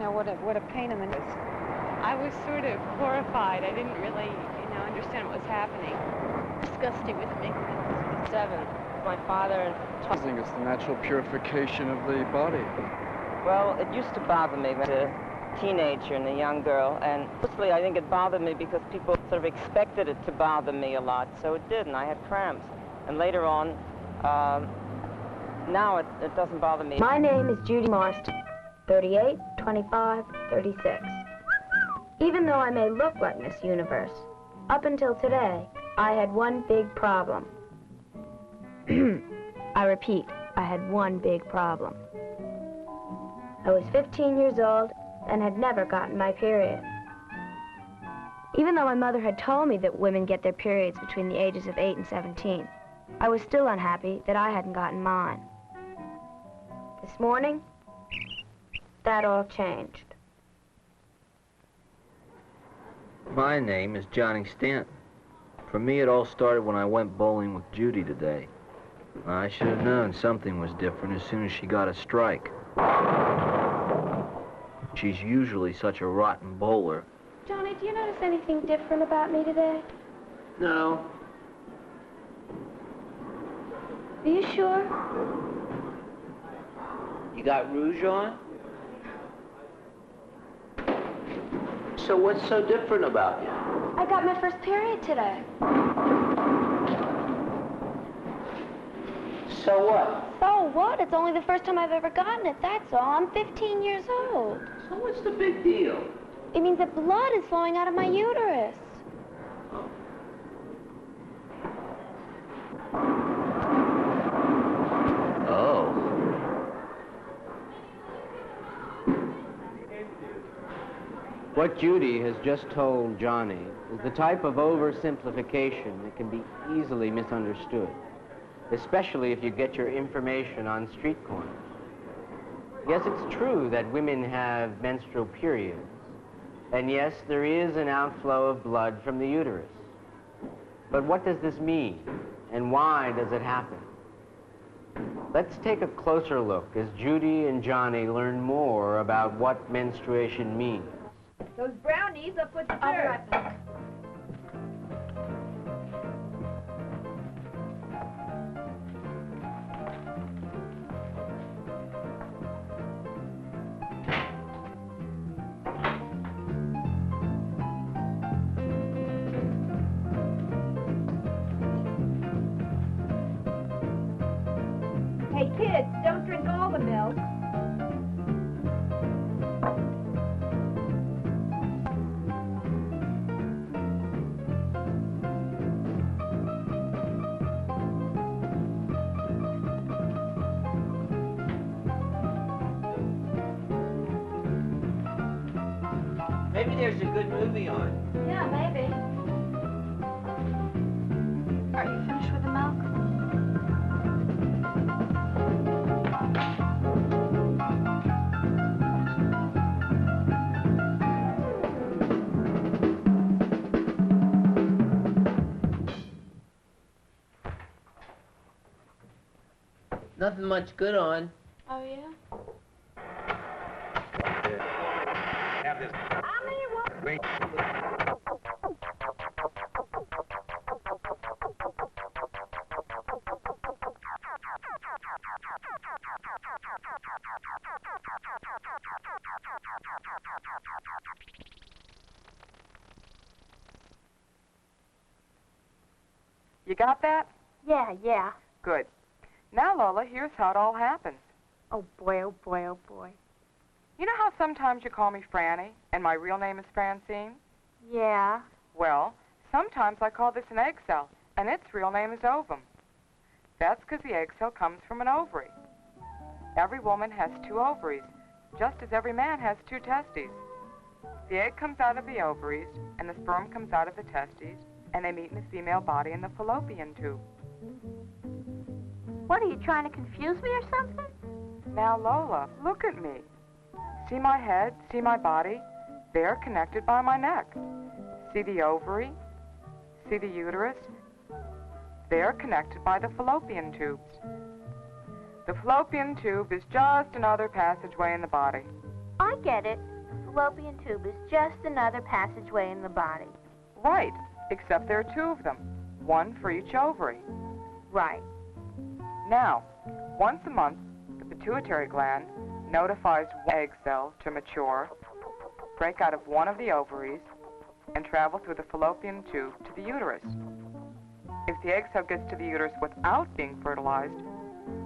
what a pain in the neck. I was sort of horrified. I didn't really, understand what was happening. Disgusting with me. 7. My father I think it's the natural purification of the body. Well, it used to bother me as a teenager and a young girl, and mostly I think it bothered me because people sort of expected it to bother me a lot, so it didn't. I had cramps. And later on, now it doesn't bother me. My name is Judy Marston, 38, 25, 36. Even though I may look like Miss Universe, up until today, I had one big problem. I repeat, I had one big problem. I was 15 years old and had never gotten my period. Even though my mother had told me that women get their periods between the ages of 8 and 17, I was still unhappy that I hadn't gotten mine. This morning, that all changed. My name is Johnny Stanton. For me, it all started when I went bowling with Judy today. I should have known something was different as soon as she got a strike. She's usually such a rotten bowler. Johnny, do you notice anything different about me today? No. Are you sure? You got rouge on? So what's so different about you? I got my first period today. So what? So what? It's only the first time I've ever gotten it, that's all. I'm 15 years old. So what's the big deal? It means that blood is flowing out of my uterus. Oh. What Judy has just told Johnny is the type of oversimplification that can be easily misunderstood, especially if you get your information on street corners. Yes, it's true that women have menstrual periods, and yes, there is an outflow of blood from the uterus. But what does this mean, and why does it happen? Let's take a closer look as Judy and Johnny learn more about what menstruation means. Those brownies up with the I'll be right back. Hey, kids, don't drink all the milk. Maybe there's a good movie on. Yeah, maybe. Are you finished with the milk? Nothing much good on. Oh, yeah? Have this. Wait. You got that? Yeah. Good. Now, Lola, here's how it all happened. Oh, boy, oh, boy, oh, boy. You know how sometimes you call me Franny, and my real name is Francine? Yeah. Well, sometimes I call this an egg cell, and its real name is ovum. That's because the egg cell comes from an ovary. Every woman has 2 ovaries, just as every man has 2 testes. The egg comes out of the ovaries, and the sperm comes out of the testes, and they meet in the female body in the fallopian tube. What, are you trying to confuse me or something? Now, Lola, look at me. See my head, see my body? They're connected by my neck. See the ovary? See the uterus? They're connected by the fallopian tubes. The fallopian tube is just another passageway in the body. I get it. The fallopian tube is just another passageway in the body. Right, except there are two of them, one for each ovary. Right. Now, once a month, the pituitary gland notifies one egg cell to mature, break out of one of the ovaries, and travel through the fallopian tube to the uterus. If the egg cell gets to the uterus without being fertilized,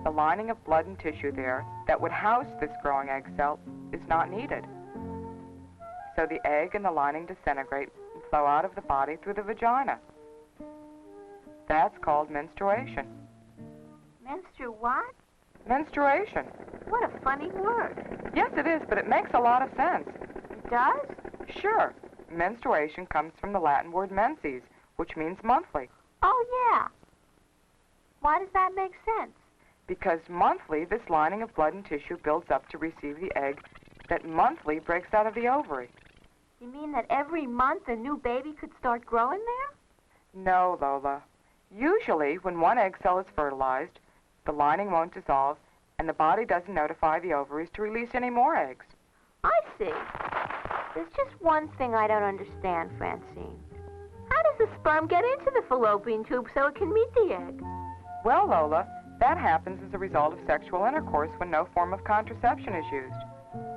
the lining of blood and tissue there that would house this growing egg cell is not needed. So the egg and the lining disintegrate and flow out of the body through the vagina. That's called menstruation. Menstru what? Menstruation. What a funny word. Yes, it is, but it makes a lot of sense. It does? Sure. Menstruation comes from the Latin word menses, which means monthly. Oh, yeah. Why does that make sense? Because monthly, this lining of blood and tissue builds up to receive the egg that monthly breaks out of the ovary. You mean that every month a new baby could start growing there? No, Lola. Usually, when one egg cell is fertilized, the lining won't dissolve, and the body doesn't notify the ovaries to release any more eggs. I see. There's just one thing I don't understand, Francine. How does the sperm get into the fallopian tube so it can meet the egg? Well, Lola, that happens as a result of sexual intercourse when no form of contraception is used.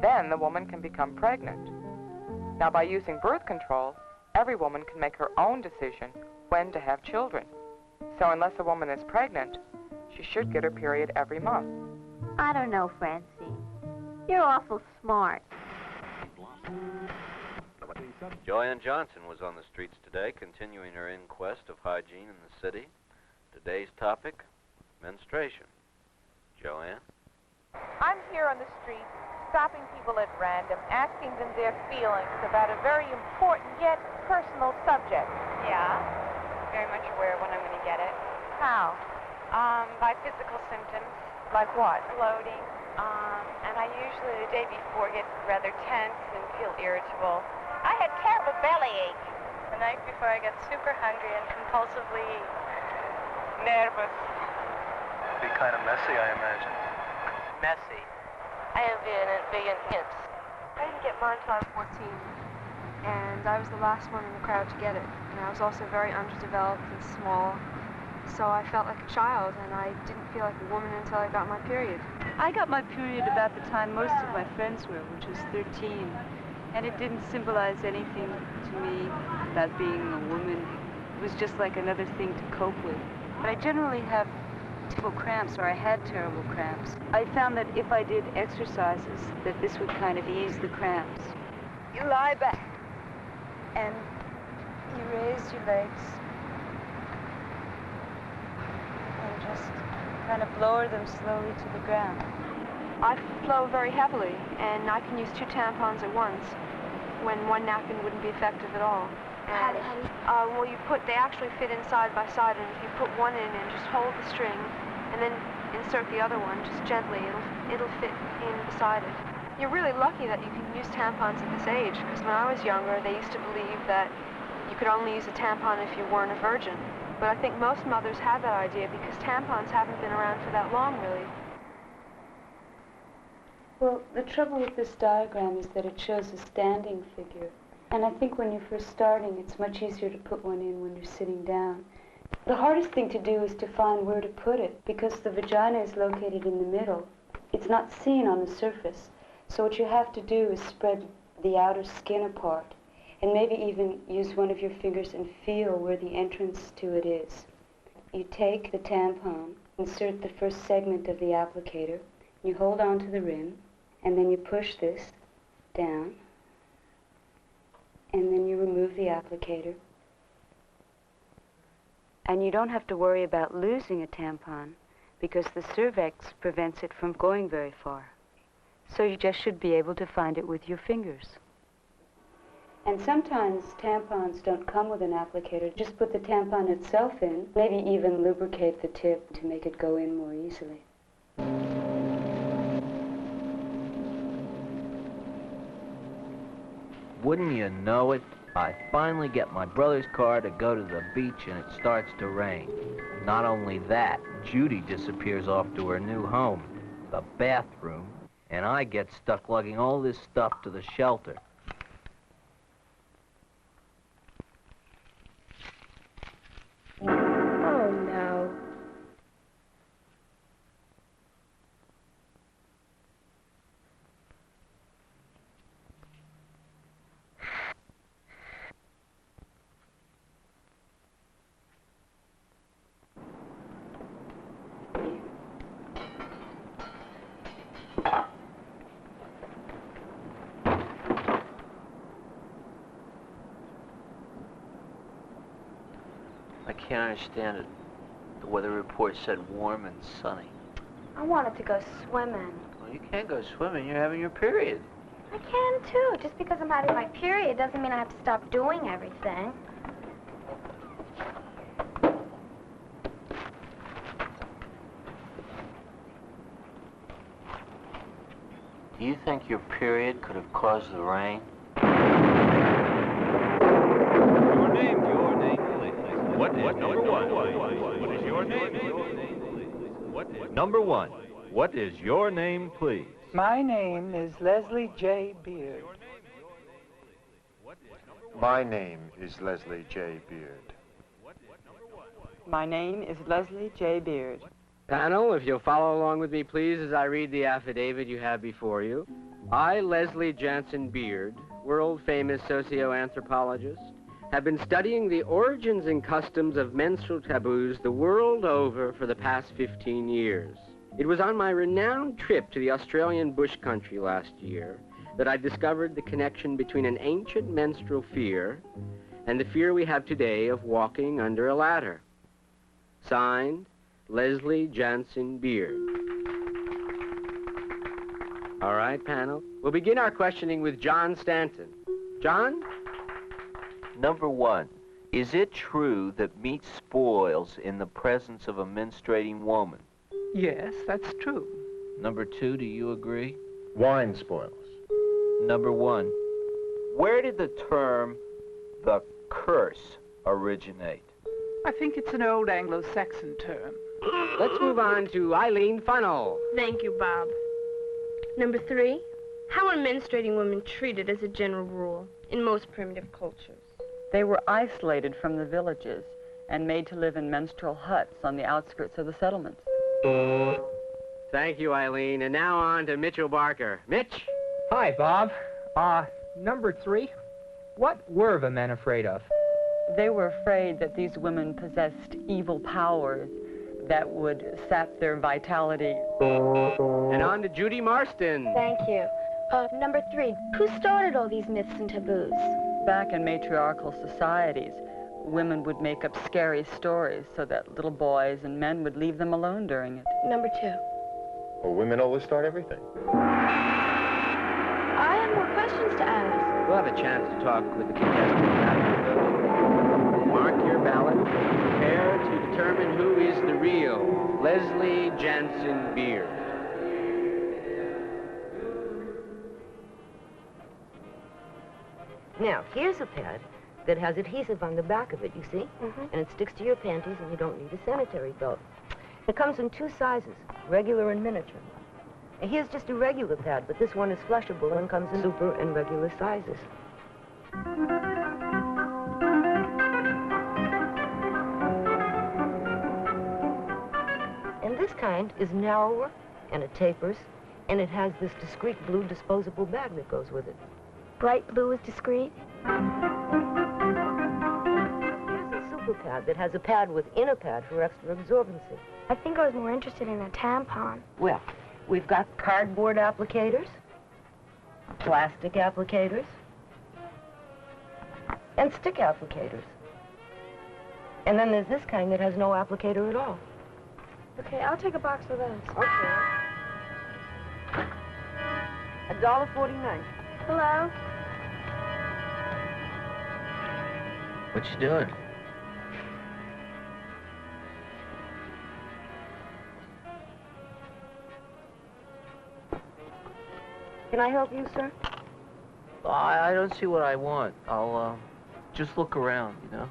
Then the woman can become pregnant. Now, by using birth control, every woman can make her own decision when to have children. So unless a woman is pregnant, she should get her period every month. I don't know, Francine. You're awful smart. Joanne Johnson was on the streets today, continuing her inquest of hygiene in the city. Today's topic, menstruation. Joanne? I'm here on the street, stopping people at random, asking them their feelings about a very important yet personal subject. Yeah, very much aware of when I'm going to get it. How? By physical symptoms, Like what? bloating, and I usually the day before get rather tense and feel irritable. I had terrible bellyache. The night before I got super hungry and compulsively nervous. Be kind of messy, I imagine. Messy. I have been hips. I didn't get mine until I was 14, and I was the last one in the crowd to get it. And I was also very underdeveloped and small, so I felt like a child, and I didn't feel like a woman until I got my period. I got my period about the time most of my friends were, which was 13, and it didn't symbolize anything to me about being a woman. It was just like another thing to cope with. But I generally have terrible cramps, or I had terrible cramps. I found that if I did exercises, that this would kind of ease the cramps. You lie back, and you raise your legs, and just kind of lower them slowly to the ground. I flow very heavily, and I can use 2 tampons at once, when one napkin wouldn't be effective at all. How do you... Well, they actually fit in side by side, and if you put one in and just hold the string, and then insert the other one just gently, it'll fit in beside it. You're really lucky that you can use tampons at this age, because when I was younger, they used to believe that you could only use a tampon if you weren't a virgin. But I think most mothers had that idea because tampons haven't been around for that long, really. Well, the trouble with this diagram is that it shows a standing figure. And I think when you're first starting, it's much easier to put one in when you're sitting down. The hardest thing to do is to find where to put it, because the vagina is located in the middle. It's not seen on the surface. So what you have to do is spread the outer skin apart, and maybe even use one of your fingers and feel where the entrance to it is. You take the tampon, insert the first segment of the applicator, you hold on to the rim, and then you push this down, and then you remove the applicator. And you don't have to worry about losing a tampon because the cervix prevents it from going very far. So you just should be able to find it with your fingers. And sometimes tampons don't come with an applicator. Just put the tampon itself in, maybe even lubricate the tip to make it go in more easily. Wouldn't you know it? I finally get my brother's car to go to the beach and it starts to rain. Not only that, Judy disappears off to her new home, the bathroom. and I get stuck lugging all this stuff to the shelter. Oh, no. I can't understand it. The weather report said warm and sunny. I wanted to go swimming. Well, you can't go swimming. You're having your period. I can, too. Just because I'm having my period doesn't mean I have to stop doing everything. Do you think your period could have caused the rain? Your name, please. What is number one? What is your name, please? What is number one? What is your name, please? My name is Leslie J. Beard. My name is Leslie J. Beard. My name is Leslie J. Beard. Panel, if you'll follow along with me, please, as I read the affidavit you have before you. I, Leslie Jansen Beard, world-famous socioanthropologist, have been studying the origins and customs of menstrual taboos the world over for the past 15 years. It was on my renowned trip to the Australian bush country last year that I discovered the connection between an ancient menstrual fear and the fear we have today of walking under a ladder. Signed, Leslie Jansen Beard. All right, panel. We'll begin our questioning with John Stanton. John? Number one, is it true that meat spoils in the presence of a menstruating woman? Yes, that's true. Number two, do you agree? Wine spoils. Number one, where did the term the curse originate? I think it's an old Anglo-Saxon term. Let's move on to Eileen Funnell. Thank you, Bob. Number 3, how are menstruating women treated as a general rule in most primitive cultures? They were isolated from the villages and made to live in menstrual huts on the outskirts of the settlements. Thank you, Eileen. And now on to Mitchell Barker. Mitch? Hi, Bob. Number 3, what were the men afraid of? They were afraid that these women possessed evil powers that would sap their vitality. And on to Judy Marston. Thank you. Number 3, who started all these myths and taboos? Back in matriarchal societies, women would make up scary stories so that little boys and men would leave them alone during it. Number 2. Well, women always start everything. I have more questions to ask. We'll have a chance to talk with the contestants after the voting. Mark your ballot. Prepare to determine who is the real Leslie Jansen Beard. Now, here's a pad that has adhesive on the back of it, you see? Mm-hmm. And it sticks to your panties and you don't need a sanitary belt. It comes in 2 sizes, regular and miniature. And here's just a regular pad, but this one is flushable and comes in super and regular sizes. And this kind is narrower, and it tapers, and it has this discreet blue disposable bag that goes with it. Bright blue is discreet? Here's a super pad that has a pad within a pad for extra absorbency. I think I was more interested in a tampon. Well, we've got cardboard applicators, plastic applicators, and stick applicators. And then there's this kind that has no applicator at all. Okay, I'll take a box of those. Okay. $1.49. Hello? What you doing? Can I help you, sir? I don't see what I want. I'll just look around, you know?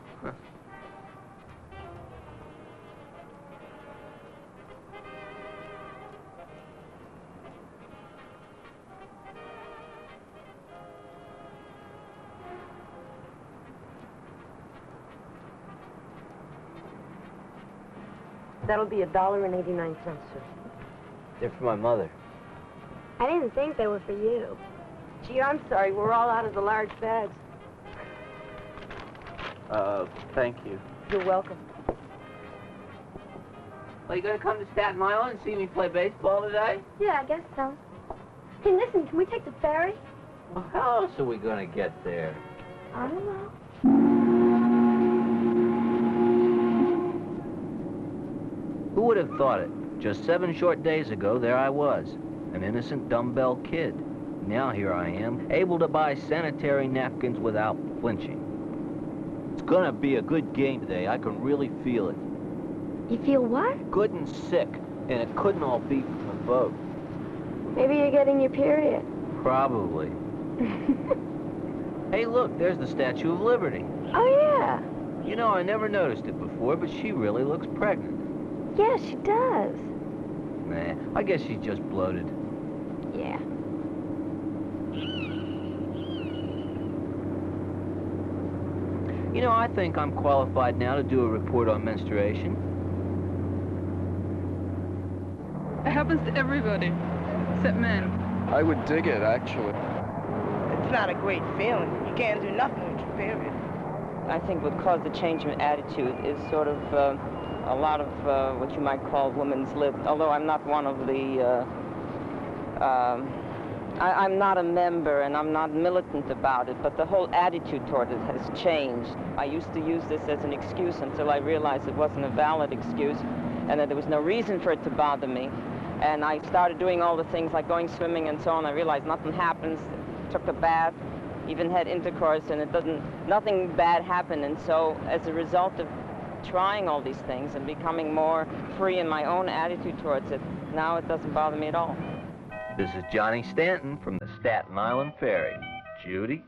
That'll be $1.89, sir. They're for my mother. I didn't think they were for you. Gee, I'm sorry. We're all out of the large bags. Thank you. You're welcome. Well, you gonna come to Staten Island and see me play baseball today? Yeah, I guess so. Hey, listen, can we take the ferry? Well, how else are we gonna get there? I don't know. Who would have thought it? Just 7 short days ago, there I was, an innocent dumbbell kid. Now here I am, able to buy sanitary napkins without flinching. It's gonna be a good game today. I can really feel it. You feel what? Good and sick, and it couldn't all be from the boat. Maybe you're getting your period. Probably. Hey, look, there's the Statue of Liberty. Oh, yeah. You know, I never noticed it before, but she really looks pregnant. Yeah, she does. Nah, I guess she's just bloated. Yeah. You know, I think I'm qualified now to do a report on menstruation. It happens to everybody, except men. I would dig it, actually. It's not a great feeling. You can't do nothing with your period. I think what caused the change in attitude is sort of a lot of what you might call women's lib, although I'm not one of the, I'm not a member and I'm not militant about it, but the whole attitude toward it has changed. I used to use this as an excuse until I realized it wasn't a valid excuse and that there was no reason for it to bother me. And I started doing all the things like going swimming and so on. I realized nothing happens. Took a bath, even had intercourse, and nothing bad happened. And so as a result of trying all these things and becoming more free in my own attitude towards it, now it doesn't bother me at all. This is Johnny Stanton from the Staten Island Ferry. Judy?